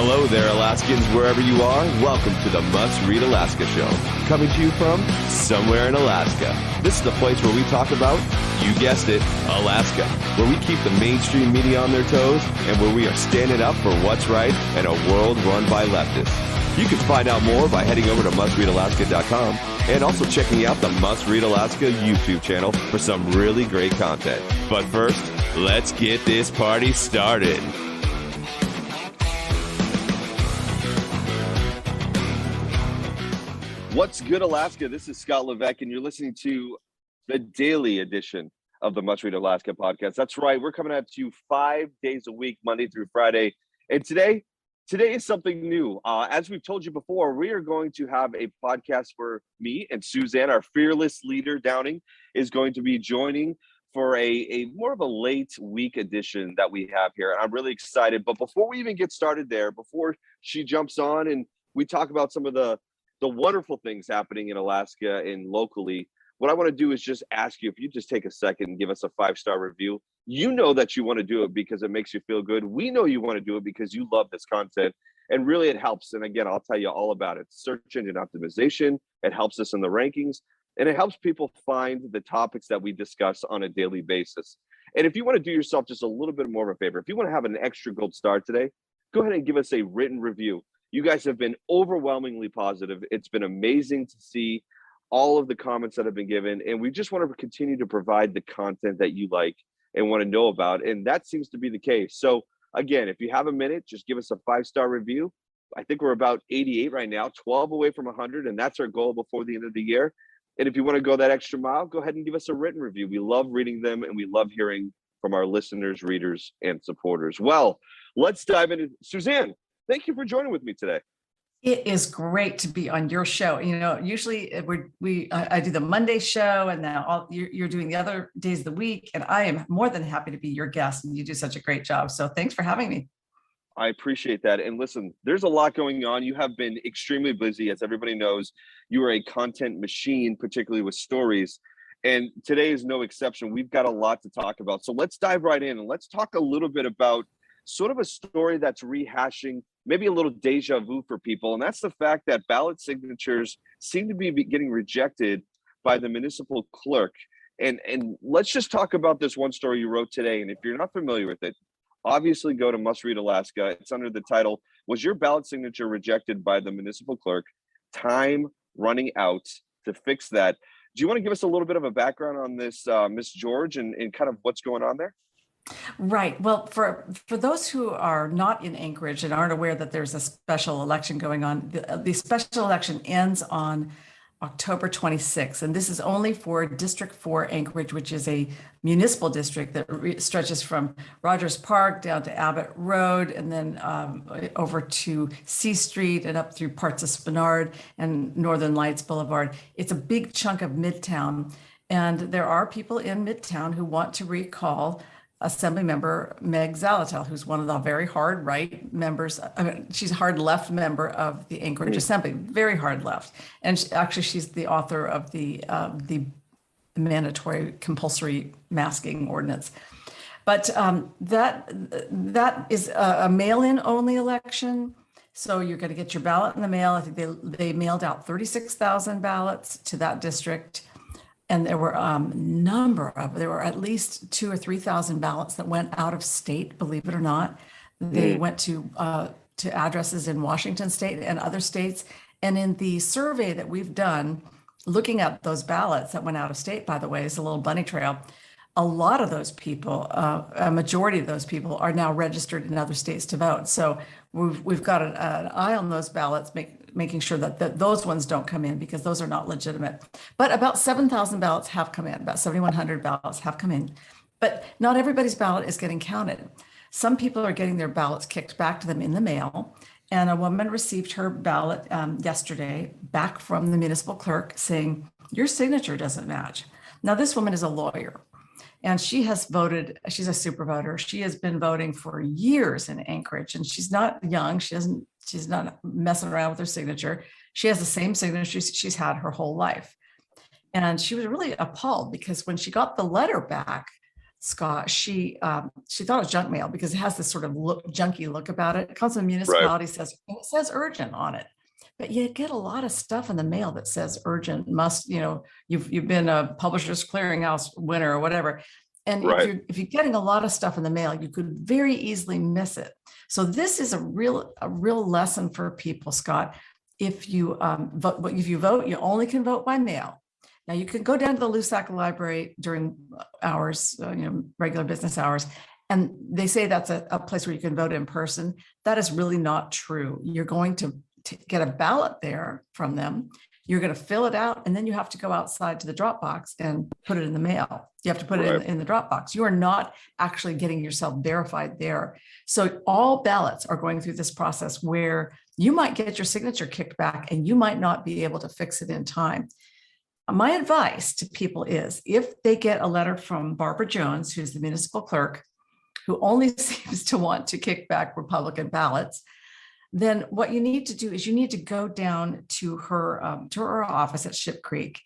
Hello there, Alaskans, wherever you are. Welcome to the Must Read Alaska Show, coming to you from somewhere in Alaska. This is the place where we talk about, you guessed it, Alaska, where we keep the mainstream media on their toes and where we are standing up for what's right in a world run by leftists. You can find out more by heading over to mustreadalaska.com and also checking out the Must Read Alaska YouTube channel for some really great content. But first, let's get this party started. What's good, Alaska? This is Scott Levesque, and you're listening to the daily edition of the Must Read Alaska podcast. That's right. We're coming at you 5 days a week, Monday through Friday. And today is something new. As we've told you before, we are going to have a podcast where me and Suzanne, our fearless leader, Downing, is going to be joining for a more of a late week edition that we have here. I'm really excited. But before we even get started there, before she jumps on and we talk about some of the wonderful things happening in Alaska and locally, what I want to do is just ask you if you just take a second and give us a 5-star review. You know that you want to do it because it makes you feel good. We know you want to do it because you love this content, and really it helps. And again, I'll tell you all about it. Search engine optimization, it helps us in the rankings, and it helps people find the topics that we discuss on a daily basis. And if you want to do yourself just a little bit more of a favor, if you want to have an extra gold star today, go ahead and give us a written review. You guys have been overwhelmingly positive. It's been amazing to see all of the comments that have been given, and we just want to continue to provide the content that you like and want to know about, and that seems to be the case. So again, if you have a minute, just give us a 5-star review. I think we're about 88 right now, 12 away from 100, and that's our goal before the end of the year. And if you want to go that extra mile, go ahead and give us a written review. We love reading them, and we love hearing from our listeners, readers, and supporters. Well, let's dive into Suzanne. Thank you for joining with me today. It is great to be on your show. You know, usually I do the Monday show, and now you're doing the other days of the week, and I am more than happy to be your guest, and you do such a great job. So thanks for having me. I appreciate that. And listen, there's a lot going on. You have been extremely busy. As everybody knows, you are a content machine, particularly with stories. And today is no exception. We've got a lot to talk about. So let's dive right in and let's talk a little bit about sort of a story that's rehashing maybe a little deja vu for people. And that's the fact that ballot signatures seem to be getting rejected by the municipal clerk. And let's just talk about this one story you wrote today. And if you're not familiar with it, obviously go to Must Read Alaska. It's under the title, "Was Your Ballot Signature Rejected by the Municipal Clerk? Time Running Out to Fix That." Do you want to give us a little bit of a background on this, Miss George, and kind of what's going on there? Right. Well, for those who are not in Anchorage and aren't aware that there's a special election going on, the special election ends on October 26th, and this is only for District 4 Anchorage, which is a municipal district that stretches from Rogers Park down to Abbott Road, and then over to C Street and up through parts of Spenard and Northern Lights Boulevard. It's a big chunk of Midtown, and there are people in Midtown who want to recall Assemblymember Meg Zalatel, who's one of the very hard right members. I mean, she's a hard left member of the Anchorage Assembly, very hard left. And she's the author of the mandatory compulsory masking ordinance. But that is a mail-in only election. So you're going to get your ballot in the mail. I think they mailed out 36,000 ballots to that district. And there were there were at least 2,000 or 3,000 ballots that went out of state, believe it or not. They went to addresses in Washington state and other states. And in the survey that we've done, looking at those ballots that went out of state, by the way, is a little bunny trail. A lot of those people, a majority of those people are now registered in other states to vote. So we've got an eye on those ballots, making sure that those ones don't come in because those are not legitimate. But about 7,000 ballots have come in, about 7,100 ballots have come in. But not everybody's ballot is getting counted. Some people are getting their ballots kicked back to them in the mail. And a woman received her ballot yesterday back from the municipal clerk saying, "Your signature doesn't match." Now, this woman is a lawyer. And she has voted, she's a super voter. She has been voting for years in Anchorage, and she's not young. She's not messing around with her signature. She has the same signature she's had her whole life. And she was really appalled because when she got the letter back Scott, she thought it was junk mail because it has this sort of junky look about it. It comes from a Right. municipality, it says urgent on it. But you get a lot of stuff in the mail that says urgent, must, you've been a Publishers Clearinghouse winner or whatever. And Right. if you're getting a lot of stuff in the mail, you could very easily miss it. So this is a real lesson for people, Scott. If you vote, you only can vote by mail. Now you can go down to the Levesque Library during hours, regular business hours, and they say that's a place where you can vote in person. That is really not true. You're going to get a ballot there from them. You're going to fill it out, and then you have to go outside to the drop box and put it in the mail. You have to put it in the drop box. You are not actually getting yourself verified there. So all ballots are going through this process where you might get your signature kicked back and you might not be able to fix it in time. My advice to people is if they get a letter from Barbara Jones, who's the municipal clerk, who only seems to want to kick back Republican ballots, then what you need to do is you need to go down to her office at Ship Creek.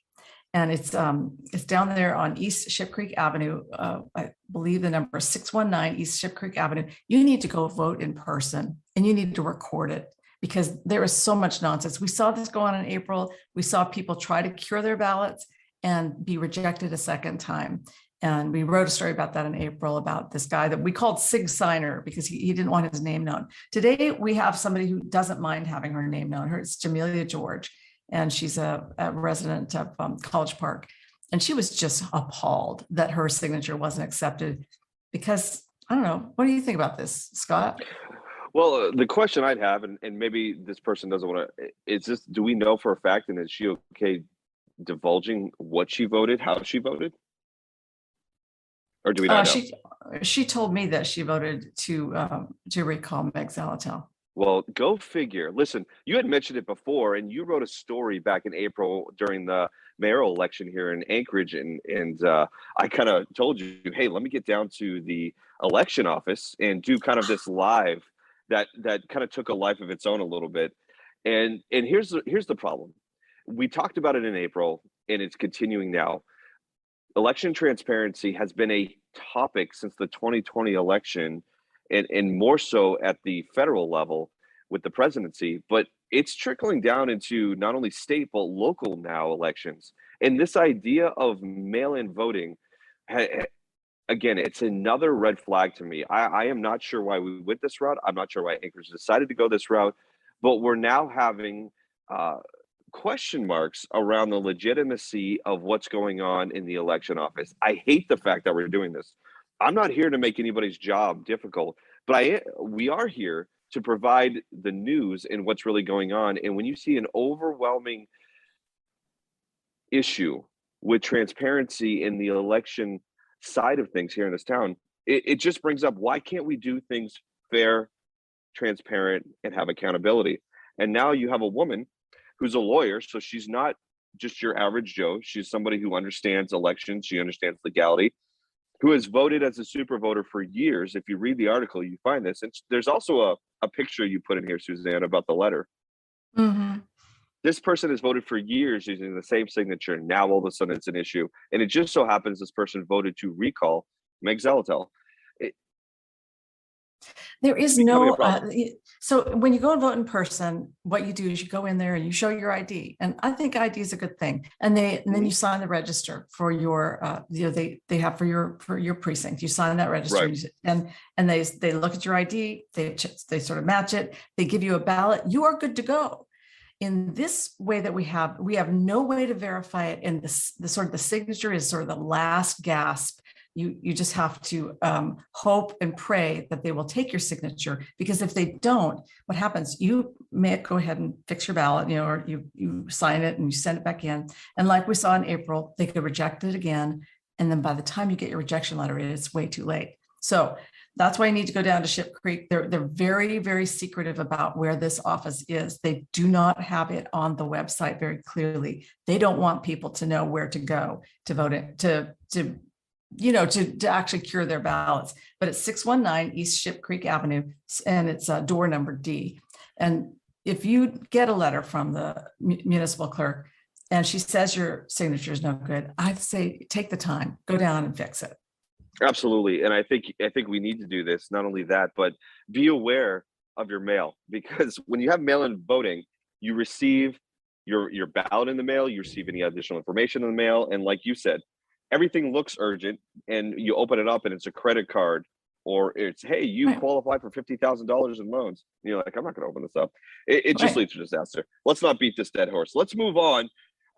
And it's down there on East Ship Creek Avenue. I believe the number is 619 East Ship Creek Avenue. You need to go vote in person and you need to record it, because there is so much nonsense. We saw this go on in April. We saw people try to cure their ballots and be rejected a second time. And we wrote a story about that in April, about this guy that we called Sig Signer because he didn't want his name known. Today, we have somebody who doesn't mind having her name known. It's Jamelia George, and she's a resident of College Park. And she was just appalled that her signature wasn't accepted because, I don't know, what do you think about this, Scott? Well, the question I'd have, and maybe this person doesn't want to, is this, do we know for a fact, and is she okay divulging what she voted, how she voted? Or do we not know? She told me that she voted to recall Meg Zaletel. Well, go figure. Listen, you had mentioned it before, and you wrote a story back in April during the mayoral election here in Anchorage, and I kind of told you, hey, let me get down to the election office and do kind of this live that kind of took a life of its own a little bit. And here's the problem. We talked about it in April, and it's continuing now. Election transparency has been a topic since the 2020 election, and more so at the federal level with the presidency, but it's trickling down into not only state, but local now elections. And this idea of mail-in voting, again, it's another red flag to me. I am not sure why we went this route. I'm not sure why Anchorage decided to go this route, but we're now having question marks around the legitimacy of what's going on in the election office. I hate the fact that we're doing this. I'm not here to make anybody's job difficult, but we are here to provide the news and what's really going on. And when you see an overwhelming issue with transparency in the election side of things here in this town, it just brings up, why can't we do things fair, transparent, and have accountability? And now you have a woman who's a lawyer, so she's not just your average Joe. She's somebody who understands elections, she understands legality, who has voted as a super voter for years. If you read the article, you find this. And there's also a picture you put in here, Suzanne, about the letter. Mm-hmm. This person has voted for years using the same signature. Now all of a sudden it's an issue. And it just so happens this person voted to recall Meg Zaletel. There is no, so when you go and vote in person, what you do is you go in there and you show your ID. And I think ID is a good thing. And then you sign the register for your, they have for your precinct. You sign that register, right. and they look at your ID, they sort of match it, they give you a ballot, you are good to go. In this way that we have no way to verify it. And the sort of the signature is sort of the last gasp. You just have to hope and pray that they will take your signature, because if they don't, what happens? You may go ahead and fix your ballot, or you sign it and you send it back in. And like we saw in April, they could reject it again. And then by the time you get your rejection letter, it's way too late. So that's why you need to go down to Ship Creek. They're very, very secretive about where this office is. They do not have it on the website very clearly. They don't want people to know where to go to vote it, to actually cure their ballots. But it's 619 East Ship Creek Avenue, and it's door number D. And if you get a letter from the municipal clerk and she says your signature is no good, I'd say take the time, go down and fix it. Absolutely. And I think we need to do this. Not only that, but be aware of your mail, because when you have mail-in voting, you receive your ballot in the mail, you receive any additional information in the mail. And like you said, everything looks urgent, and you open it up and it's a credit card, or it's, hey, you Right. qualify for $50,000 in loans. And you're like, I'm not going to open this up. It just Right. leads to disaster. Let's not beat this dead horse. Let's move on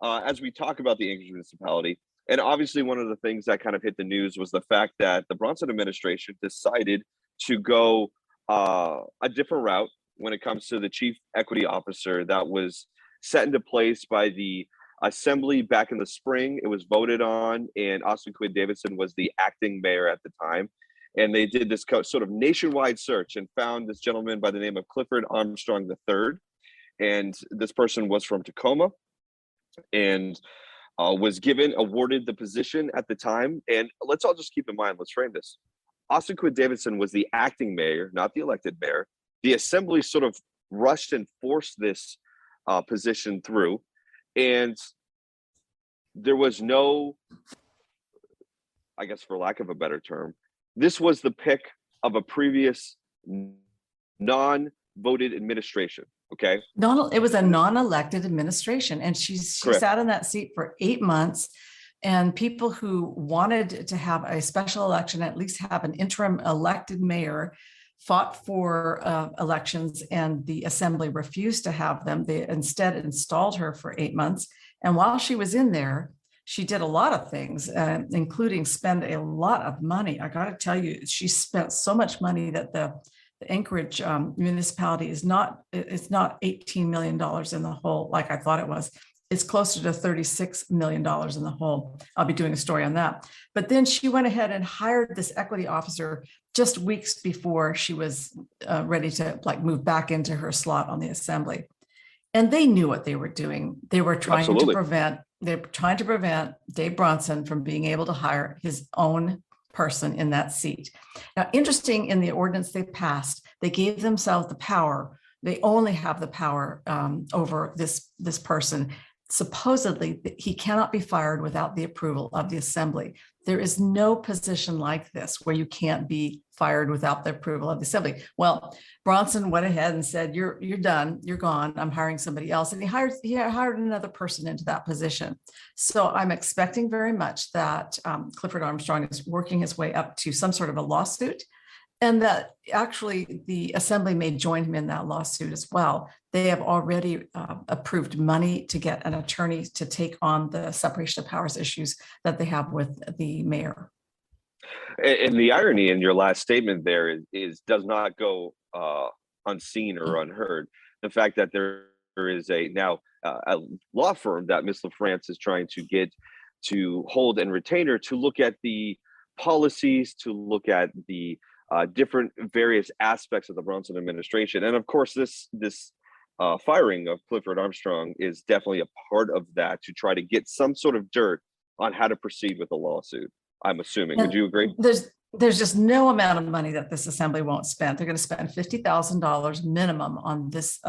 as we talk about the Anchorage municipality. And obviously, one of the things that kind of hit the news was the fact that the Bronson administration decided to go a different route when it comes to the chief equity officer that was set into place by the assembly back in the spring. It was voted on, and Austin Quinn Davidson was the acting mayor at the time. And they did this sort of nationwide search and found this gentleman by the name of Clifford Armstrong III. And this person was from Tacoma, and was awarded the position at the time. And let's all just keep in mind, let's frame this. Austin Quinn Davidson was the acting mayor, not the elected mayor. The assembly sort of rushed and forced this position through. And there was no, I guess for lack of a better term, this was the pick of a previous non-voted administration. Okay. It was a non-elected administration, and she Correct. sat in that seat for 8 months. And people who wanted to have a special election, at least have an interim elected mayor, fought for elections, and the assembly refused to have them. They instead installed her for 8 months. And while she was in there, she did a lot of things, including spend a lot of money. I got to tell you, she spent so much money that the Anchorage municipality it's not $18 million in the hole like I thought it was. It's closer to $36 million in the hole. I'll be doing a story on that. But then she went ahead and hired this equity officer just weeks before she was ready to move back into her slot on the assembly. And they knew what they were doing. They were trying Absolutely. to prevent Dave Bronson from being able to hire his own person in that seat. Now, interesting, in the ordinance they passed, they gave themselves the power. They only have the power over this person. Supposedly, he cannot be fired without the approval of the assembly. There is no position like this where you can't be fired without the approval of the assembly. Well, Bronson went ahead and said, you're done, you're gone, I'm hiring somebody else. And he hired another person into that position. So I'm expecting very much that Clifford Armstrong is working his way up to some sort of a lawsuit, and that actually the assembly may join him in that lawsuit as well. They have already approved money to get an attorney to take on the separation of powers issues that they have with the mayor. And the irony in your last statement there is does not go unseen or unheard. The fact that there is a law firm that Miss LaFrance is trying to get to hold and retain her to look at the policies, to look at the different various aspects of the Bronson administration. And of course, this firing of Clifford Armstrong is definitely a part of that, to try to get some sort of dirt on how to proceed with the lawsuit, I'm assuming. Would you agree? There's just no amount of money that this assembly won't spend. They're going to spend $50,000 minimum on this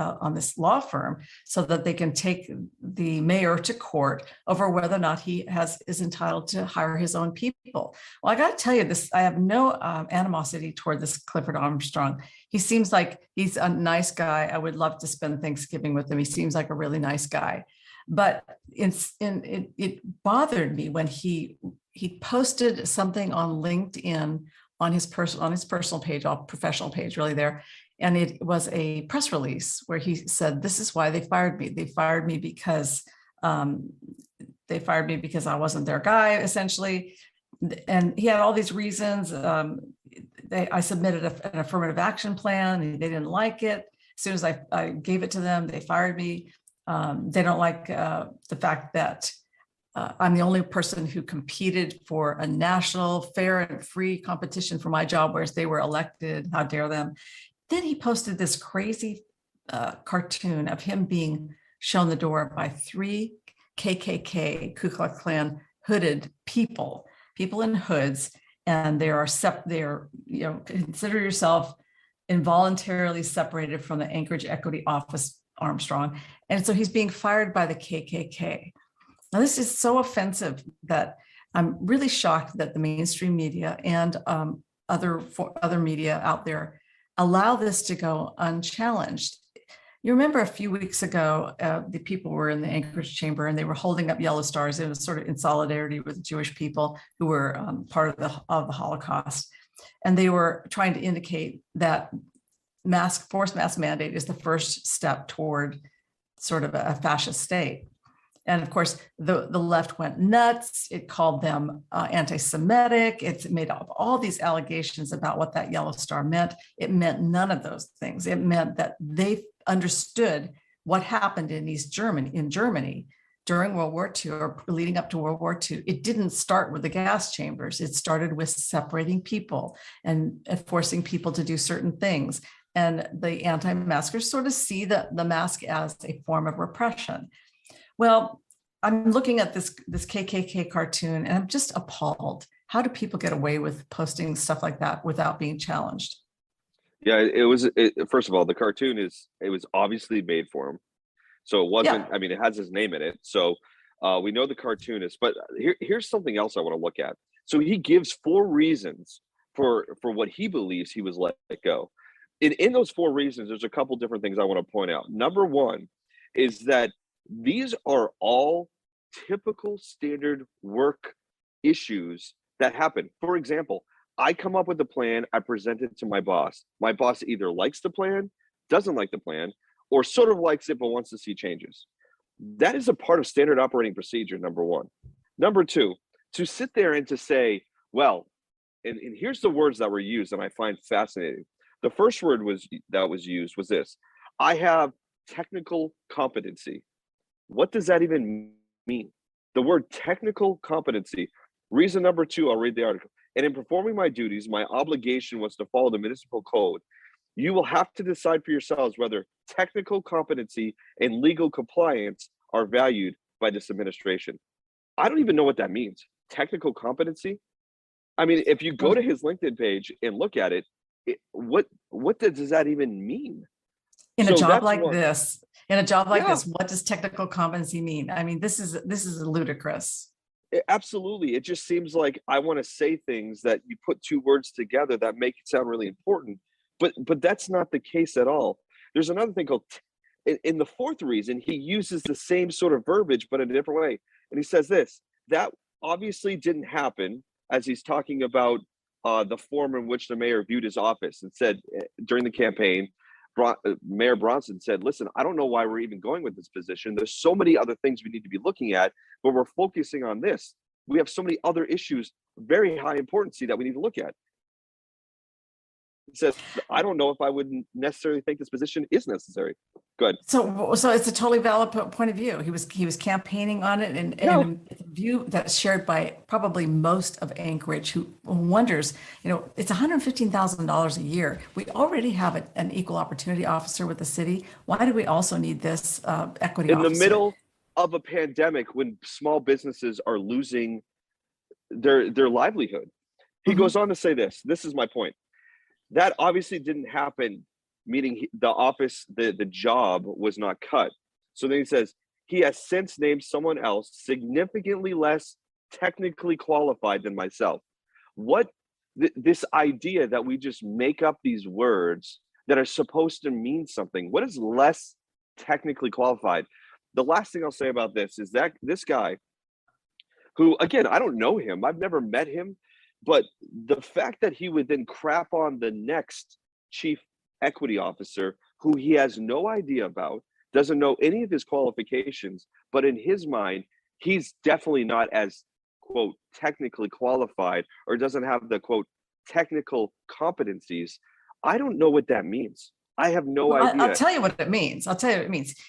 law firm, so that they can take the mayor to court over whether or not he is entitled to hire his own people. Well, I got to tell you this: I have no animosity toward this Clifford Armstrong. He seems like he's a nice guy. I would love to spend Thanksgiving with him. He seems like a really nice guy. But it bothered me when he posted something on LinkedIn on his personal page, professional page really there. And it was a press release where he said, this is why they fired me. They fired me because I wasn't their guy, essentially. And he had all these reasons. I submitted an affirmative action plan, and they didn't like it. As soon as I gave it to them, they fired me. They don't like the fact that I'm the only person who competed for a national, fair and free competition for my job, whereas they were elected. How dare them? Then he posted this crazy cartoon of him being shown the door by 3 KKK, Ku Klux Klan hooded people in hoods, and consider yourself involuntarily separated from the Anchorage Equity Office, Armstrong. And so he's being fired by the KKK. Now, this is so offensive that I'm really shocked that the mainstream media and other media out there allow this to go unchallenged. You remember a few weeks ago, the people were in the Anchorage chamber and they were holding up yellow stars. It was sort of in solidarity with Jewish people who were part of the Holocaust. And they were trying to indicate that forced mask mandate is the first step toward sort of a fascist state. And of course, the left went nuts. It called them anti-Semitic. It's made up all these allegations about what that yellow star meant. It meant none of those things. It meant that they understood what happened in Germany during World War II or leading up to World War II. It didn't start with the gas chambers. It started with separating people and forcing people to do certain things. And the anti-maskers sort of see the mask as a form of repression. Well, I'm looking at this KKK cartoon and I'm just appalled. How do people get away with posting stuff like that without being challenged? Yeah, first of all, the cartoon it was obviously made for him. So it wasn't, I mean, it has his name in it. So we know the cartoonist, but here's something else I want to look at. So he gives 4 reasons for what he believes he was let go. In those 4 reasons, there's a couple different things I want to point out. Number one is that these are all typical standard work issues that happen. For example, I come up with a plan, I present it to my boss. My boss either likes the plan, doesn't like the plan, or sort of likes it but wants to see changes. That is a part of standard operating procedure, number one. Number two, to sit there and to say, well, and here's the words that were used and I find fascinating. The first word that was used was this: I have technical competency. What does that even mean? The word technical competency. Reason number 2, I'll read the article. And in performing my duties, my obligation was to follow the municipal code. You will have to decide for yourselves whether technical competency and legal compliance are valued by this administration. I don't even know what that means. Technical competency? I mean, if you go to his LinkedIn page and look at it, what does that even mean? In a job like this, what does technical competency mean? I mean, this is ludicrous. Absolutely. It just seems like I want to say things that you put 2 words together that make it sound really important, but that's not the case at all. There's another thing called, in the 4th reason, he uses the same sort of verbiage, but in a different way. And he says this: that obviously didn't happen, as he's talking about the form in which the mayor viewed his office and said during the campaign, Mayor Bronson said, listen, I don't know why we're even going with this position. There's so many other things we need to be looking at, but we're focusing on this. We have so many other issues, very high importance that we need to look at. He says, I don't know if I would necessarily think this position is necessary. Good. So it's a totally valid point of view. He was campaigning on it, and a view that's shared by probably most of Anchorage, who wonders, it's $115,000 a year. We already have an equal opportunity officer with the city. Why do we also need this equity officer? In the middle of a pandemic, when small businesses are losing their livelihood. He goes on to say this. This is my point. That obviously didn't happen, meaning the job was not cut. So then he says, he has since named someone else significantly less technically qualified than myself. This idea that we just make up these words that are supposed to mean something. What is less technically qualified? The last thing I'll say about this is that this guy, who, again, I don't know him, I've never met him, but the fact that he would then crap on the next chief equity officer, who he has no idea about, doesn't know any of his qualifications, but in his mind, he's definitely not as, quote, technically qualified, or doesn't have the, quote, technical competencies. I don't know what that means. I have no idea. I'll tell you what it means.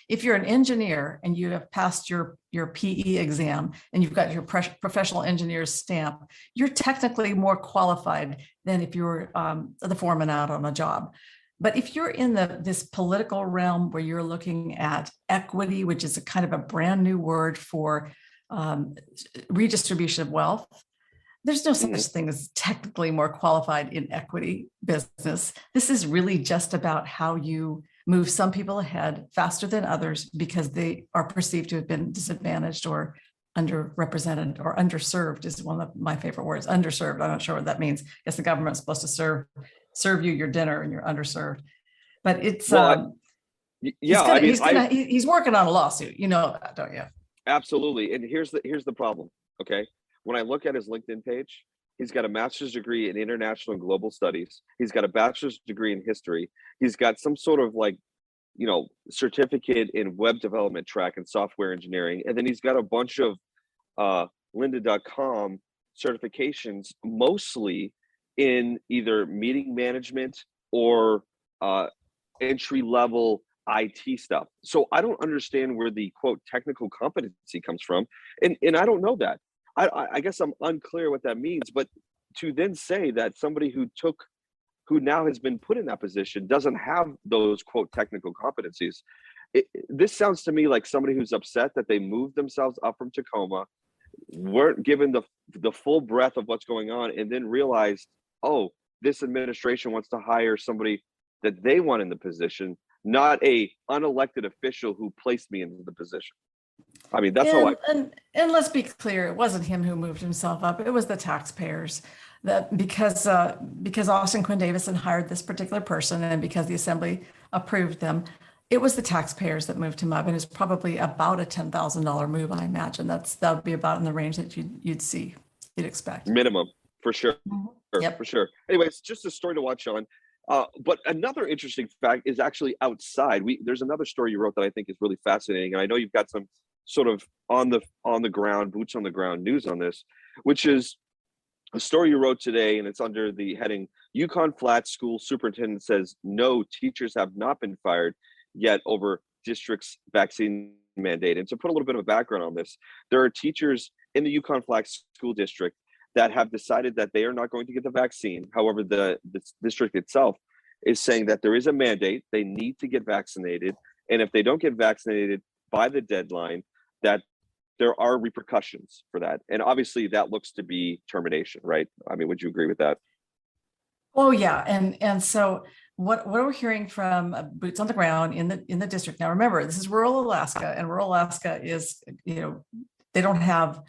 If you're an engineer and you have passed your PE exam and you've got your professional engineer's stamp, you're technically more qualified than if you're the foreman out on a job. But if you're in this political realm where you're looking at equity, which is a kind of a brand new word for redistribution of wealth, there's no such thing as technically more qualified in equity business. This is really just about how you move some people ahead faster than others because they are perceived to have been disadvantaged or underrepresented or underserved is one of my favorite words. Underserved. I'm not sure what that means. I guess the government's supposed to serve you your dinner and you're underserved. But it's Well, he's working on a lawsuit. You know that, don't you? absolutely. And here's the problem. Okay. When I look at his LinkedIn page, he's got a master's degree in international and global studies. He's got a bachelor's degree in history. He's got some sort of certificate in web development track and software engineering. And then he's got a bunch of lynda.com certifications, mostly in either meeting management or entry level IT stuff. So I don't understand where the quote technical competency comes from. And I don't know that. I guess I'm unclear what that means, but to then say that somebody who now has been put in that position doesn't have those quote technical competencies. This sounds to me like somebody who's upset that they moved themselves up from Tacoma, weren't given the full breadth of what's going on, and then realized, oh, this administration wants to hire somebody that they want in the position, not a unelected official who placed me into the position. I mean, that's how and let's be clear, it wasn't him who moved himself up. It was the taxpayers. That because Austin Quinn Davison hired this particular person and because the assembly approved them, it was the taxpayers that moved him up, and it's probably about a $10,000 move. I imagine that would be about in the range that you'd expect. Minimum, for sure. Yep. For sure. Anyway, it's just a story to watch on. But another interesting fact is actually outside. There's another story you wrote that I think is really fascinating, and I know you've got some sort of on the ground, boots on the ground news on this, which is a story you wrote today, and it's under the heading Yukon Flats School Superintendent says no teachers have not been fired yet over district's vaccine mandate. And to put a little bit of a background on this, there are teachers in the Yukon Flats School District that have decided that they are not going to get the vaccine. However, the district itself is saying that there is a mandate, they need to get vaccinated, and if they don't get vaccinated by the deadline, that there are repercussions for that. And obviously that looks to be termination, right? I mean, would you agree with that? Oh yeah, and so what we're hearing from boots on the ground in the district. Now remember, this is rural Alaska, and rural Alaska is, they don't have,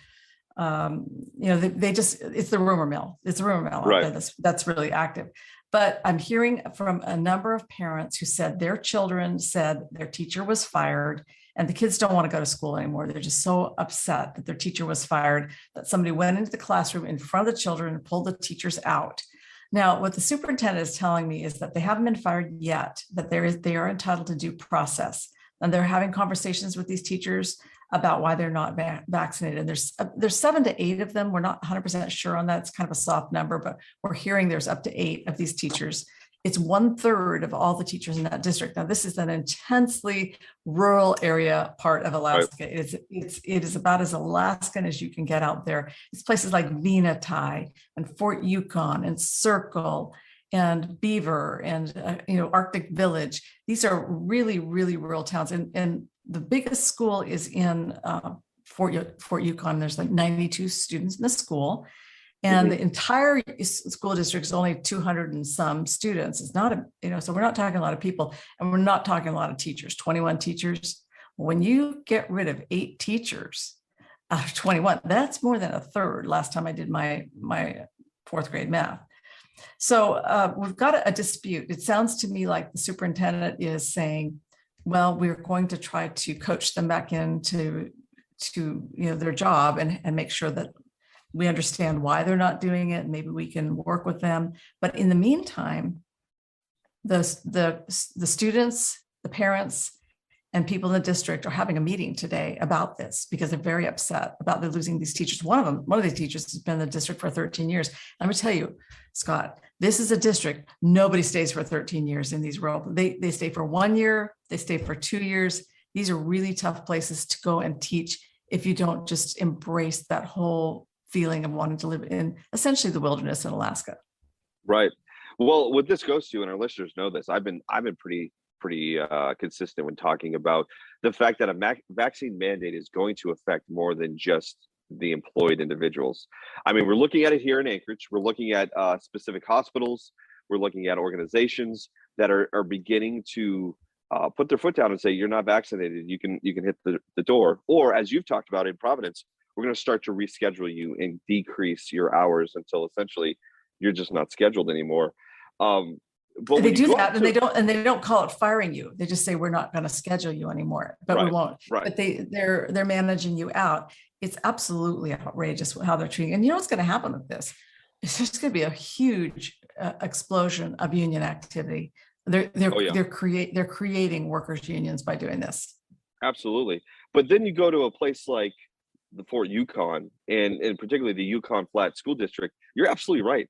they just, it's the rumor mill. It's a rumor mill right. out there that's really active. But I'm hearing from a number of parents who said their children said their teacher was fired, and the kids don't want to go to school anymore. They're just so upset that their teacher was fired that somebody went into the classroom in front of the children and pulled the teachers out. Now, what the superintendent is telling me is that they haven't been fired yet, that they are entitled to due process. And they're having conversations with these teachers about why they're not vaccinated. And there's 7 to 8 of them. We're not 100% sure on that. It's kind of a soft number, but we're hearing there's up to 8 of these teachers. It's 1/3 of all the teachers in that district. Now, this is an intensely rural area part of Alaska. Right. It is about as Alaskan as you can get out there. It's places like Venati and Fort Yukon and Circle and Beaver and Arctic Village. These are really, really rural towns. And the biggest school is in Fort Yukon. There's like 92 students in the school. And the entire school district is only 200 and some students. It's not so we're not talking a lot of people, and we're not talking a lot of teachers, 21 teachers. When you get rid of 8 teachers out of 21, that's more than 1/3 last time I did my 4th grade math. So we've got a dispute. It sounds to me like the superintendent is saying, well, we're going to try to coach them back into their job and make sure that we understand why they're not doing it. Maybe we can work with them. But in the meantime, the students, the parents, and people in the district are having a meeting today about this because they're very upset about they're losing these teachers. One of these teachers has been in the district for 13 years. I'm going to tell you, Scott, this is a district. Nobody stays for 13 years in these rural. They stay for 1 year. They stay for 2 years. These are really tough places to go and teach if you don't just embrace that whole feeling of wanting to live in essentially the wilderness in Alaska. Right. Well, what this goes to, and our listeners know this, I've been pretty consistent when talking about the fact that a vaccine mandate is going to affect more than just the employed individuals. I mean, we're looking at it here in Anchorage. We're looking at specific hospitals. We're looking at organizations that are beginning to put their foot down and say, you're not vaccinated. You can hit the door. Or as you've talked about in Providence, we're going to start to reschedule you and decrease your hours until essentially you're just not scheduled anymore. But they do that, and they don't call it firing you. They just say, we're not going to schedule you anymore, but we won't. Right. But they're managing you out. It's absolutely outrageous how they're treating. And you know what's going to happen with this? It's just going to be a huge explosion of union activity. They're creating workers' unions by doing this. Absolutely. But then you go to a place like the Fort Yukon and particularly the Yukon Flats School District. You're absolutely right.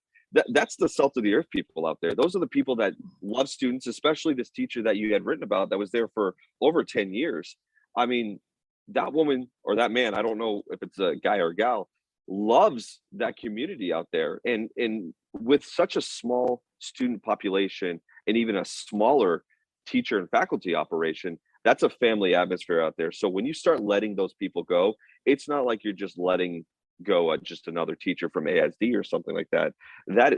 That's the salt of the earth people out there. Those are the people that love students, especially this teacher that you had written about that was there for over 10 years. I mean, that woman or that man, I don't know if it's a guy or a gal, loves that community out there. And with such a small student population and even a smaller teacher and faculty operation, that's a family atmosphere out there. So when you start letting those people go, it's not like you're just letting go just another teacher from ASD or something like that.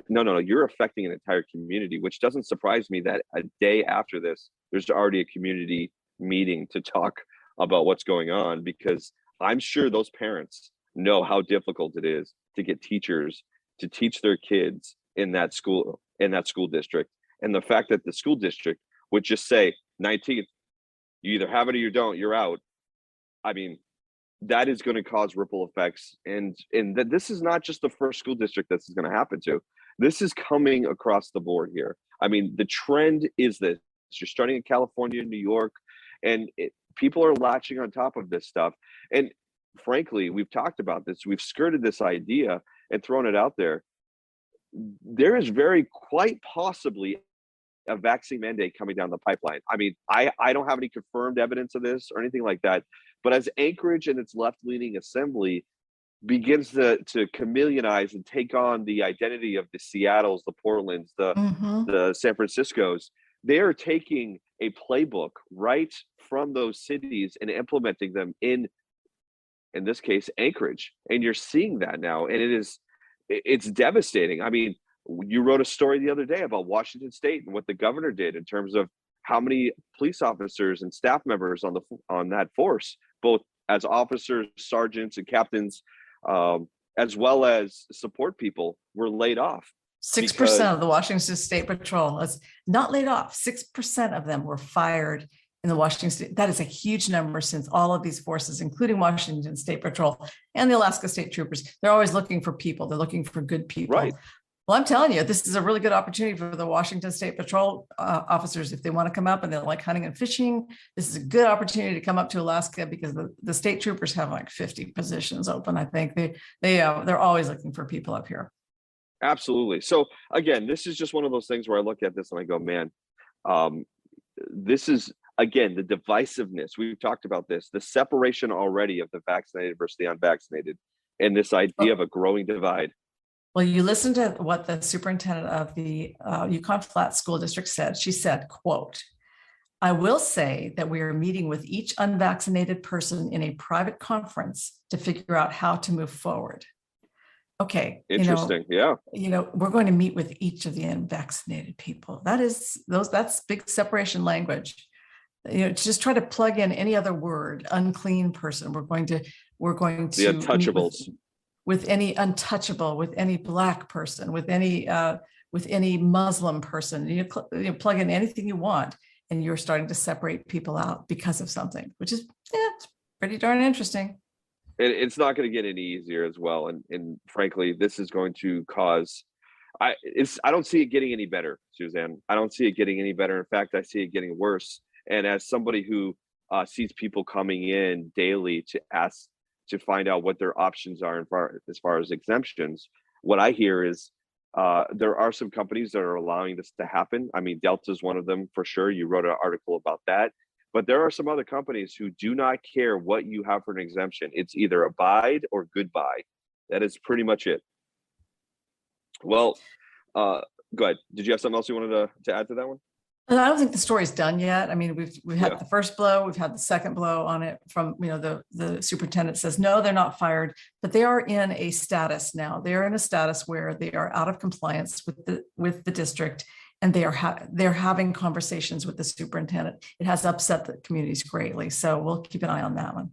No, you're affecting an entire community, which doesn't surprise me that a day after this, there's already a community meeting to talk about what's going on, because I'm sure those parents know how difficult it is to get teachers to teach their kids in that school district. And the fact that the school district would just say 19th, you either have it or you don't, you're out. I mean, that is going to cause ripple effects. And that this is not just the first school district this is going to happen to. This is coming across the board here. I mean, the trend is this. You're starting in California, New York, and people are latching on top of this stuff. And frankly, we've talked about this. We've skirted this idea and thrown it out there. There is very quite possibly a vaccine mandate coming down the pipeline. I mean, I don't have any confirmed evidence of this or anything like that. But as Anchorage and its left-leaning assembly begins to chameleonize and take on the identity of the Seattles, the Portlands, the San Franciscos, they are taking a playbook right from those cities and implementing them in this case, Anchorage. And you're seeing that now. And it's devastating. I mean, you wrote a story the other day about Washington State and what the governor did in terms of how many police officers and staff members on that force, both as officers, sergeants, and captains, as well as support people, were laid off. 6% of the Washington State Patrol is not laid off. 6% of them were fired in the Washington State. That is a huge number, since all of these forces, including Washington State Patrol and the Alaska State Troopers, they're always looking for people. They're looking for good people. Right. Well, I'm telling you, this is a really good opportunity for the Washington State Patrol officers. If they want to come up and they like hunting and fishing, this is a good opportunity to come up to Alaska, because the state troopers have like 50 positions open. I think they're always looking for people up here. Absolutely. So again, this is just one of those things where I look at this and I go, man, this is, again, the divisiveness. We've talked about this, the separation already of the vaccinated versus the unvaccinated, and this idea of a growing divide. Well, you listen to what the superintendent of the Yukon Flats School District said. She said, quote, "I will say that we are meeting with each unvaccinated person in a private conference to figure out how to move forward." Okay. Interesting. We're going to meet with each of the unvaccinated people. That's big separation language. Just try to plug in any other word, unclean person. We're going to the untouchables. With any untouchable, with any Black person, with any Muslim person. You plug in anything you want, and you're starting to separate people out because of something, which is it's pretty darn interesting. It's not going to get any easier as well, and frankly, this is going to cause. I don't see it getting any better, Suzanne. I don't see it getting any better. In fact, I see it getting worse. And as somebody who sees people coming in daily to ask to find out what their options are as far as exemptions, what I hear is there are some companies that are allowing this to happen. I mean, Delta is one of them for sure. You wrote an article about that. But there are some other companies who do not care what you have for an exemption. It's either abide or goodbye. That is pretty much it. Well, go ahead. Did you have something else you wanted to add to that one? And I don't think the story's done yet. I mean, we've had the first blow, we've had the second blow on it from, the superintendent says, no, they're not fired, but they are in a status now. They are in a status where they are out of compliance with the district, and they're having conversations with the superintendent. It has upset the communities greatly. So we'll keep an eye on that one.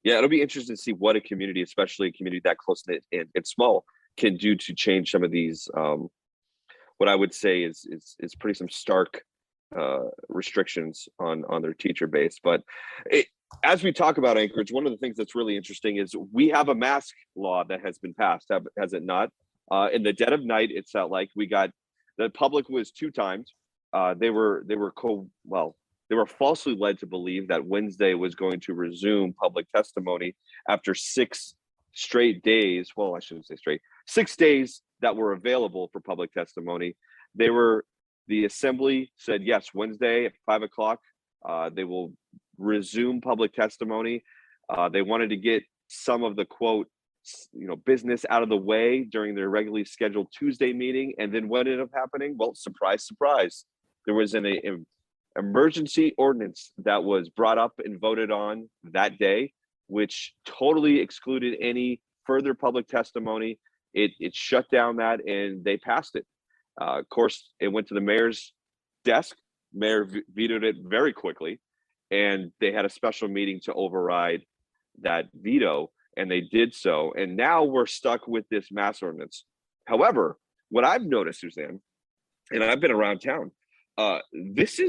Yeah, it'll be interesting to see what a community, especially a community that close knit and small, can do to change some of these. What I would say is pretty some stark restrictions on their teacher base. But as we talk about Anchorage, one of the things that's really interesting is we have a mask law that has been passed, has it not? In the dead of night, it felt like we got the public was two times. They were falsely led to believe that Wednesday was going to resume public testimony after 6 straight days. Well, I shouldn't say straight, 6 days that were available for public testimony. The assembly said, yes, Wednesday at 5 o'clock, they will resume public testimony. They wanted to get some of the quote, business out of the way during their regularly scheduled Tuesday meeting. And then what ended up happening? Well, surprise, surprise. There was an emergency ordinance that was brought up and voted on that day, which totally excluded any further public testimony. It shut down that, and they passed it. Of course, it went to the mayor's desk. Mayor vetoed it very quickly, and they had a special meeting to override that veto, and they did so. And now we're stuck with this mask ordinance. However, what I've noticed, Suzanne, and I've been around town, this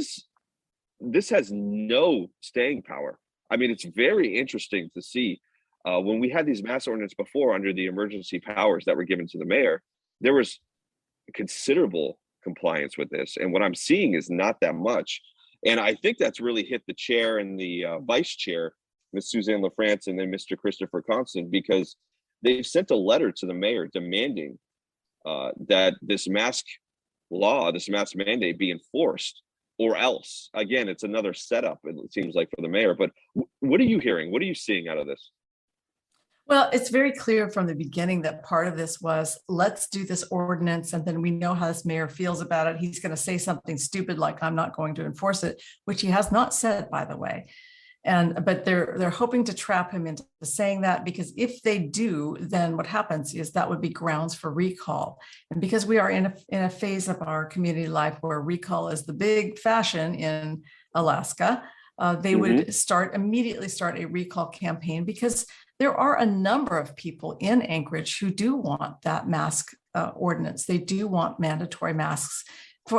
has no staying power. I mean, it's very interesting to see when we had these mask ordinance before under the emergency powers that were given to the mayor, there was considerable compliance with this. And what I'm seeing is not that much. And I think that's really hit the chair and the vice chair, Ms. Suzanne LaFrance, and then Mr. Christopher Constant, because they've sent a letter to the mayor demanding that this mask law, this mask mandate be enforced, or else. Again, it's another setup, it seems like, for the mayor. But what are you hearing? What are you seeing out of this? Well, it's very clear from the beginning that part of this was, let's do this ordinance, and then we know how this mayor feels about it. He's going to say something stupid like, I'm not going to enforce it, which he has not said, by the way. But they're hoping to trap him into saying that, because if they do, then what happens is that would be grounds for recall. And because we are in a phase of our community life where recall is the big fashion in Alaska, they would immediately start a recall campaign, because there are a number of people in Anchorage who do want that mask ordinance. They do want mandatory masks.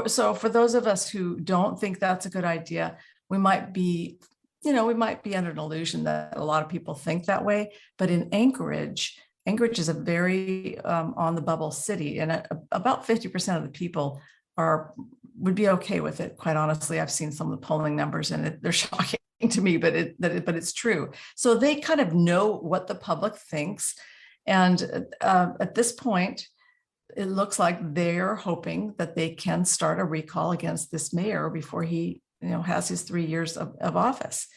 So for those of us who don't think that's a good idea, we might be under an illusion that a lot of people think that way. But in Anchorage is a very on the bubble city, and about 50% of the people would be okay with it. Quite honestly, I've seen some of the polling numbers, and they're shocking to me, but it's true. So they kind of know what the public thinks, and at this point, it looks like they're hoping that they can start a recall against this mayor before he has his 3 years of office.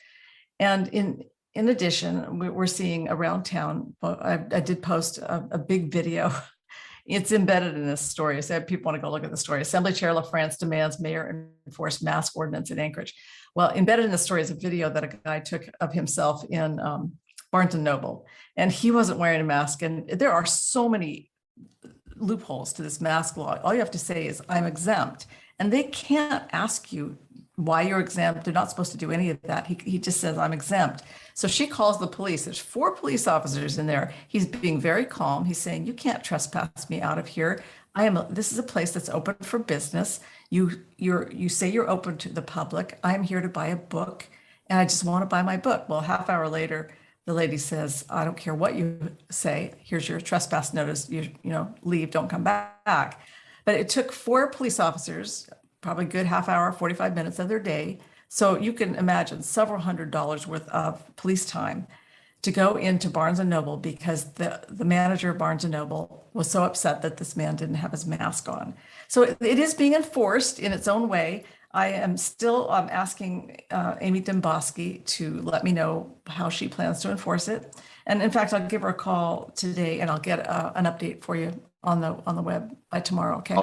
And in addition, we're seeing around town, I did post a big video. It's embedded in this story. So if people want to go look at the story. Assembly Chair LaFrance demands mayor enforce mask ordinance in Anchorage. Well, embedded in the story is a video that a guy took of himself in Barnes & Noble, and he wasn't wearing a mask. And there are so many loopholes to this mask law. All you have to say is, I'm exempt. And they can't ask you why you're exempt. They're not supposed to do any of that. He just says, I'm exempt. So she calls the police. There's 4 police officers in there. He's being very calm. He's saying, you can't trespass me out of here. This is a place that's open for business. You say you're open to the public. I'm here to buy a book, and I just want to buy my book. Well, a half hour later, the lady says, I don't care what you say. Here's your trespass notice. Leave, don't come back. But it took 4 police officers, probably a good half hour, 45 minutes of their day. So you can imagine several $100s worth of police time to go into Barnes & Noble, because the manager of Barnes & Noble was so upset that this man didn't have his mask on. So it is being enforced in its own way. I am still asking Amy Demboski to let me know how she plans to enforce it. And in fact, I'll give her a call today, and I'll get an update for you on the web by tomorrow. Okay.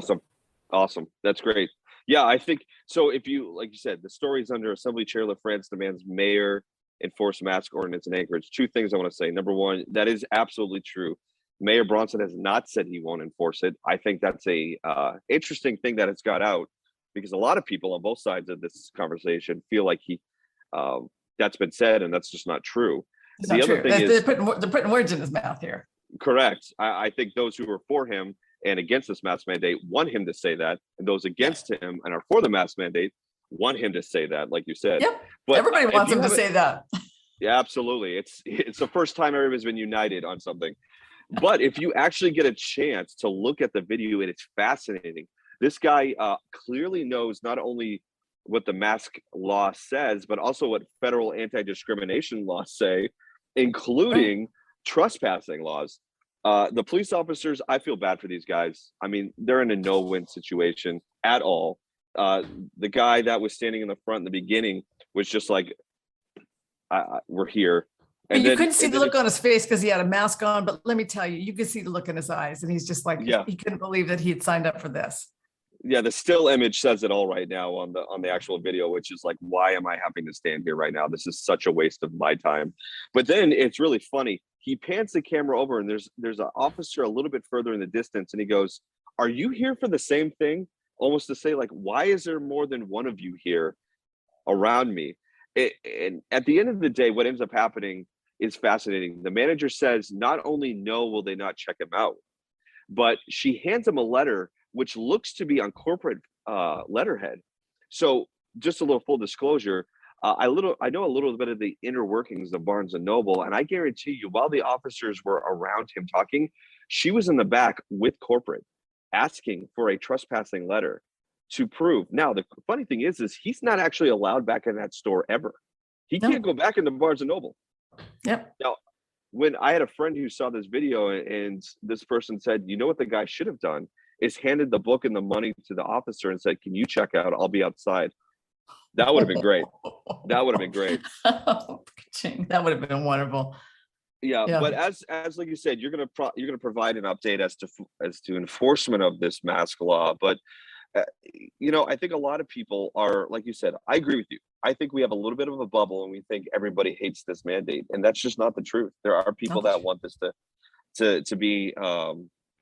Awesome. That's great. Yeah, I think so. If you, like you said, the story's under Assembly Chair LaFrance demands mayor enforce mask ordinance in Anchorage. 2 things I want to say. Number one, that is absolutely true. Mayor Bronson has not said he won't enforce it. I think that's a interesting thing that it's got out, because a lot of people on both sides of this conversation feel like that's been said, and that's just not true. It's the not other true. thing They're is putting words in his mouth here. correct. I think those who are for him and against this mask mandate want him to say that, and those against him and are for the mask mandate want him to say that, like you said. Yep. But Everybody if wants you him to haven't- say that. Yeah, absolutely. It's the first time everybody's been united on something. But if you actually get a chance to look at the video, it's fascinating. This guy clearly knows not only what the mask law says, but also what federal anti-discrimination laws say, including trespassing laws. The police officers, I feel bad for these guys. I mean, they're in a no-win situation at all. The guy that was standing in the front in the beginning was just like, we're here. And you couldn't see the look on his face because he had a mask on, but let me tell you, you could see the look in his eyes, and he's just like, he couldn't believe that he had signed up for this. Yeah, the still image says it all right now on the actual video, which is like, why am I having to stand here right now? This is such a waste of my time. But then it's really funny. He pans the camera over, and there's an officer a little bit further in the distance, and he goes, "Are you here for the same thing?" Almost to say, like, why is there more than one of you here around me? And at the end of the day, what ends up happening is fascinating. The manager says not only no will they not check him out, but she hands him a letter which looks to be on corporate letterhead. So just a little full disclosure, I know a little bit of the inner workings of Barnes and Noble, and I guarantee you, while the officers were around him talking, she was in the back with corporate asking for a trespassing letter to prove. Now, the funny thing is he's not actually allowed back in that store ever. He can't go back into Barnes and Noble. Yep. Now, when I had a friend who saw this video, and this person said, you know what the guy should have done is handed the book and the money to the officer and said, can you check out? I'll be outside. That would have been great. That would have been great. That would have been wonderful. Yeah, but as like you said, you're gonna provide an update as to enforcement of this mask law. But I think a lot of people are, like you said, I agree with you. I think we have a little bit of a bubble, and we think everybody hates this mandate, and that's just not the truth. There are people that want this to be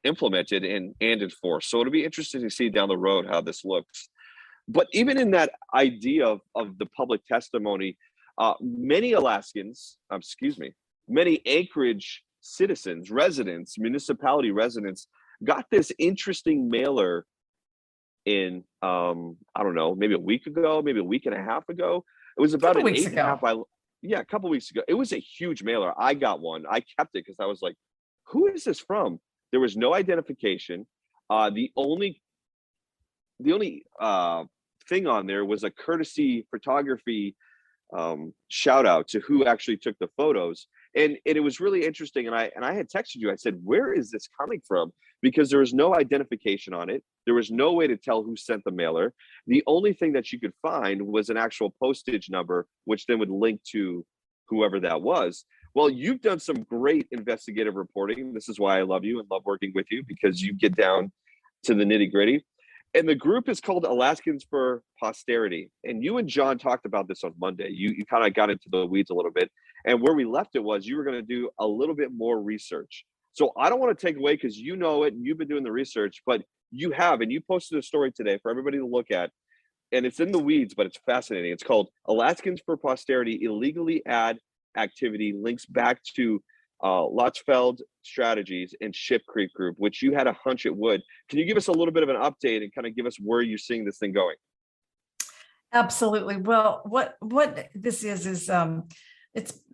implemented and enforced. So it'll be interesting to see down the road how this looks. But even in that idea of the public testimony, many Alaskans, many Anchorage citizens, residents, municipality residents got this interesting mailer in, I don't know, maybe a week ago, maybe a week and a half ago. It was about an 8.5 by, a couple weeks ago. It was a huge mailer. I got one. I kept it because I was like, who is this from? There was no identification. The only thing on there was a courtesy photography shout out to who actually took the photos. And it was really interesting. And I had texted you. I said, where is this coming from? Because there was no identification on it. There was no way to tell who sent the mailer. The only thing that you could find was an actual postage number, which then would link to whoever that was. Well, you've done some great investigative reporting. This is why I love you and love working with you, because you get down to the nitty gritty. And the group is called Alaskans for Posterity. And you and John talked about this on Monday. You kind of got into the weeds a little bit. And where we left it was you were going to do a little bit more research. So I don't want to take away, because you know it and you've been doing the research, but you have, and you posted a story today for everybody to look at. And it's in the weeds, but it's fascinating. It's called Alaskans for Posterity, Illegally Add Activity Links Back to Lotsfeld Strategies and Ship Creek Group, which you had a hunch it would. Can you give us a little bit of an update and kind of give us where you're seeing this thing going? Absolutely. Well, what this is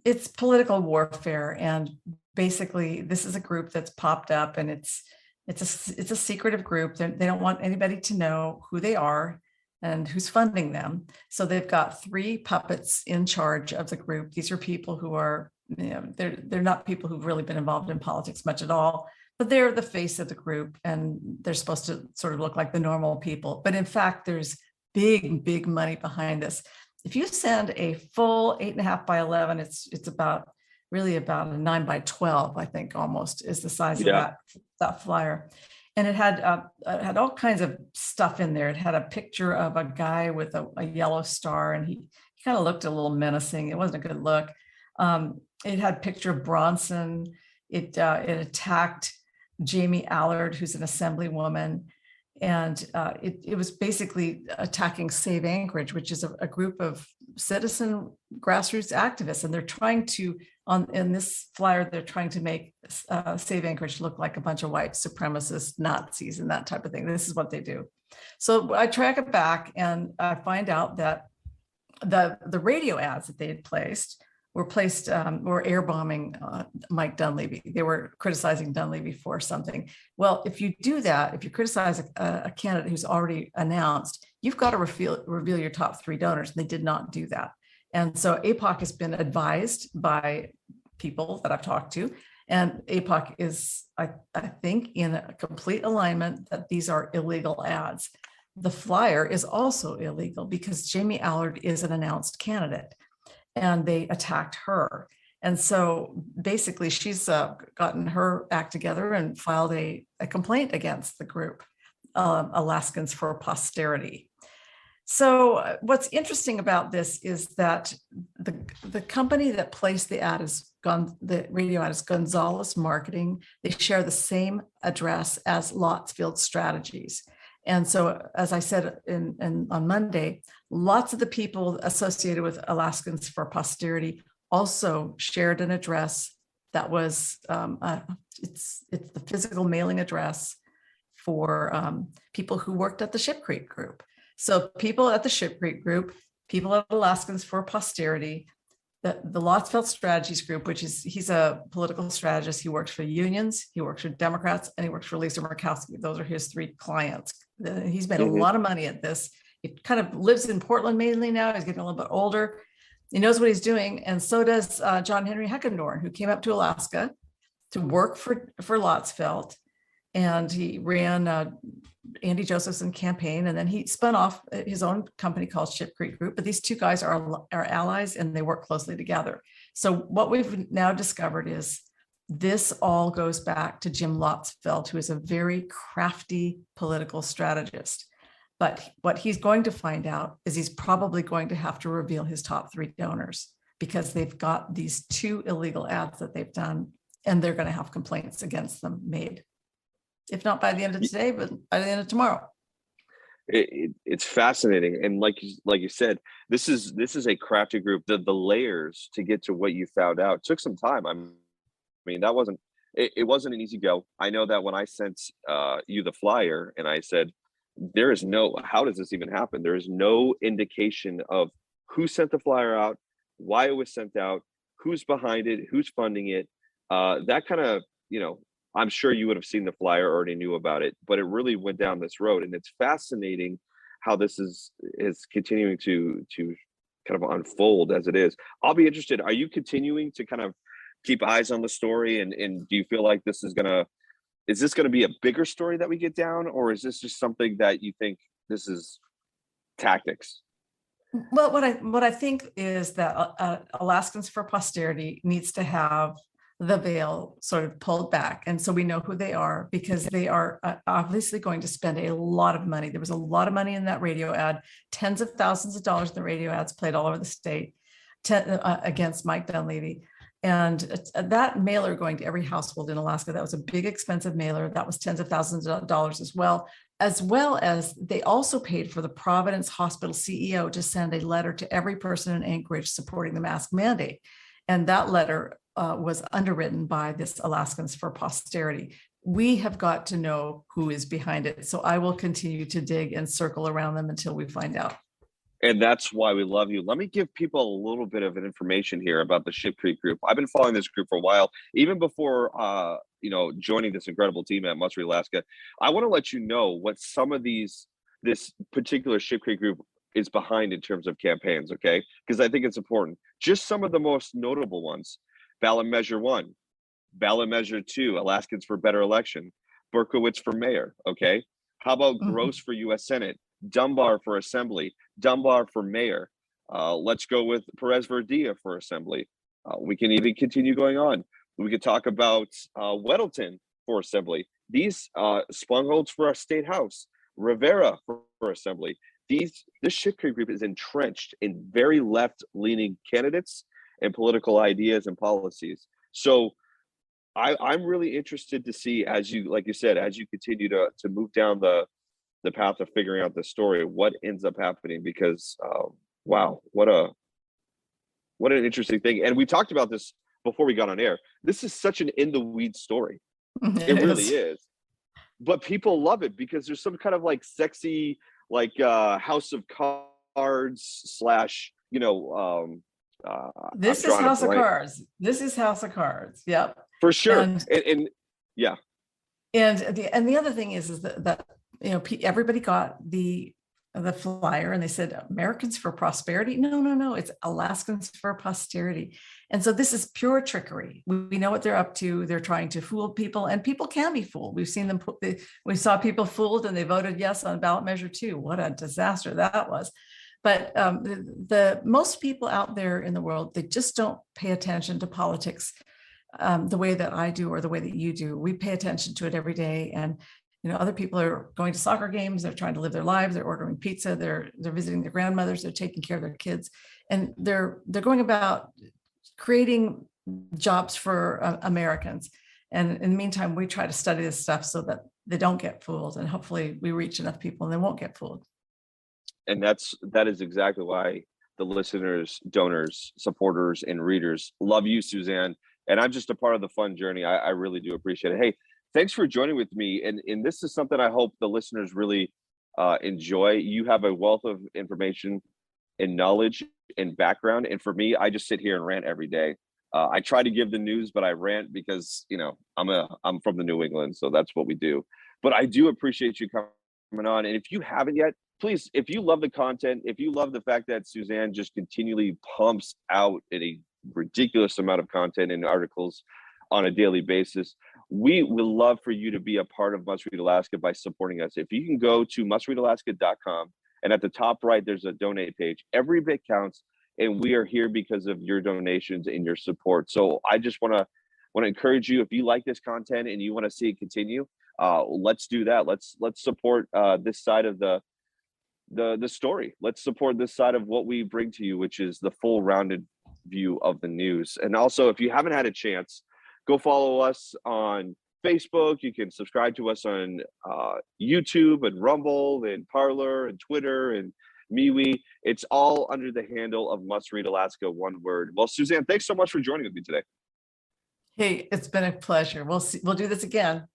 it's political warfare, and basically this is a group that's popped up, and it's a secretive group. They don't want anybody to know who they are and who's funding them. So they've got 3 puppets in charge of the group. These are people who are, they're not people who've really been involved in politics much at all, but they're the face of the group, and they're supposed to sort of look like the normal people. But in fact, there's big money behind this. If you send a full 8.5 by 11, it's about a 9 by 12, I think, almost is the size of that flyer. And it had all kinds of stuff in there. It had a picture of a guy with a yellow star, and he kind of looked a little menacing. It wasn't a good look. It had a picture of Bronson. It attacked Jamie Allard, who's an assemblywoman. And it was basically attacking Save Anchorage, which is a group of citizen grassroots activists. And they're trying to, in this flyer, they're trying to make Save Anchorage look like a bunch of white supremacist Nazis and that type of thing. This is what they do. So I track it back and I find out that the radio ads that they had placed were air bombing Mike Dunleavy. They were criticizing Dunleavy for something. Well, if you do that, if you criticize a candidate who's already announced, you've got to reveal your top 3 donors. And they did not do that. And so APOC has been advised by people that I've talked to, and APOC is, I think, in a complete alignment that these are illegal ads. The flyer is also illegal because Jamie Allard is an announced candidate, and they attacked her. And so basically she's gotten her act together and filed a complaint against the group, Alaskans for Posterity. So what's interesting about this is that the company that placed the ad the radio ad is Gonzalez Marketing. They share the same address as Lotsfield Strategies. And so, as I said on Monday, lots of the people associated with Alaskans for Posterity also shared an address that was, it's the physical mailing address for people who worked at the Ship Creek group. So people at the Ship Creek group, people at Alaskans for Posterity, the Lotsfield Strategies group, he's a political strategist. He works for unions, he works for Democrats, and he works for Lisa Murkowski. Those are his 3 clients. He's made a lot of money at this. He kind of lives in Portland mainly now. He's getting a little bit older. He knows what he's doing. And so does John Henry Heckendorn, who came up to Alaska to work for Lotsfield. And he ran Andy Josephson campaign, and then he spun off his own company called Ship Creek Group. But these 2 guys are allies, and they work closely together. So what we've now discovered is this all goes back to Jim Lotsfield, who is a very crafty political strategist. But what he's going to find out is he's probably going to have to reveal his top 3 donors, because they've got these 2 illegal ads that they've done, and they're going to have complaints against them made. If not by the end of today, but by the end of tomorrow. It's fascinating, and like you said, this is a crafty group. The layers to get to what you found out took some time. I mean, it wasn't an easy go. I know that when I sent you the flyer, and I said, how does this even happen? There is no indication of who sent the flyer out, why it was sent out, who's behind it, who's funding it. That kind of, I'm sure you would have seen the flyer, already knew about it, but it really went down this road. And it's fascinating how this is continuing to kind of unfold as it is. I'll be interested. Are you continuing to kind of keep eyes on the story? And do you feel like is this gonna be a bigger story that we get down, or is this just something that you think this is tactics? Well, what I think is that Alaskans for Posterity needs to have the veil sort of pulled back. And so we know who they are, because they are obviously going to spend a lot of money. There was a lot of money in that radio ad, tens of thousands of dollars in the radio ads played all over the state against Mike Dunleavy. And that mailer going to every household in Alaska, that was a big expensive mailer. That was tens of thousands of dollars as well as they also paid for the Providence Hospital CEO to send a letter to every person in Anchorage supporting the mask mandate. And that letter was underwritten by this Alaskans for Posterity. We have got to know who is behind it. So I will continue to dig and circle around them until we find out. And that's why we love you. Let me give people a little bit of information here about the Ship Creek group. I've been following this group for a while, even before joining this incredible team at Must Read Alaska. I want to let you know what some of this particular Ship Creek group is behind in terms of campaigns, okay? Because I think it's important. Just some of the most notable ones: Ballot Measure 1, Ballot Measure 2, Alaskans for Better Election, Berkowitz for mayor, okay? How about Gross for U.S. Senate, Dunbar for Assembly, Dunbar for mayor? Let's go with Perez Verdilla for Assembly. We can even continue going on. We could talk about Weddleton for Assembly. These Spongholds for our state house, Rivera for Assembly. This Ship Creek group is entrenched in very left-leaning candidates and political ideas and policies. So I'm really interested to see, as you, like you said, as you continue to move down the the path of figuring out the story, what ends up happening, because wow, what an interesting thing. And we talked about this before we got on air. This is such an in the weeds story. It really is. But people love it because there's some kind of like sexy, like House of Cards slash, this is House of Cards. This is House of Cards. Yep. For sure. And yeah. And the other thing is that everybody got the flyer and they said Americans for prosperity. No, it's Alaskans for posterity. And so this is pure trickery. We know what they're up to. They're trying to fool people, and people can be fooled. We've seen them. We saw people fooled and they voted yes on ballot measure 2. What a disaster that was. But the most people out there in the world, they just don't pay attention to politics the way that I do or the way that you do. We pay attention to it every day. And other people are going to soccer games. They're trying to live their lives. They're ordering pizza. They're visiting their grandmothers. They're taking care of their kids, and they're going about creating jobs for Americans. And in the meantime, we try to study this stuff so that they don't get fooled, and hopefully we reach enough people and they won't get fooled. And that is exactly why the listeners, donors, supporters, and readers love you, Suzanne. And I'm just a part of the fun journey. I really do appreciate it. Hey, thanks for joining with me. And this is something I hope the listeners really enjoy. You have a wealth of information and knowledge and background. And for me, I just sit here and rant every day. I try to give the news, but I rant because, I'm from the New England, so that's what we do. But I do appreciate you coming on. And if you haven't yet, please, if you love the content, if you love the fact that Suzanne just continually pumps out a ridiculous amount of content and articles on a daily basis, we would love for you to be a part of Must Read Alaska by supporting us. If you can go to mustreadalaska.com, and at the top right, there's a donate page. Every bit counts, and we are here because of your donations and your support. So I just want to encourage you, if you like this content and you want to see it continue, let's do that. Let's support this side of the story. Let's support this side of what we bring to you, which is the full rounded view of the news. And also, if you haven't had a chance, go follow us on Facebook. You can subscribe to us on YouTube and Rumble and Parler and Twitter and MeWe. It's all under the handle of Must Read Alaska, one word. Well, Suzanne, thanks so much for joining with me today. Hey, it's been a pleasure. We'll do this again.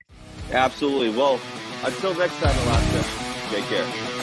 Absolutely. Well, until next time, Alaska, take care.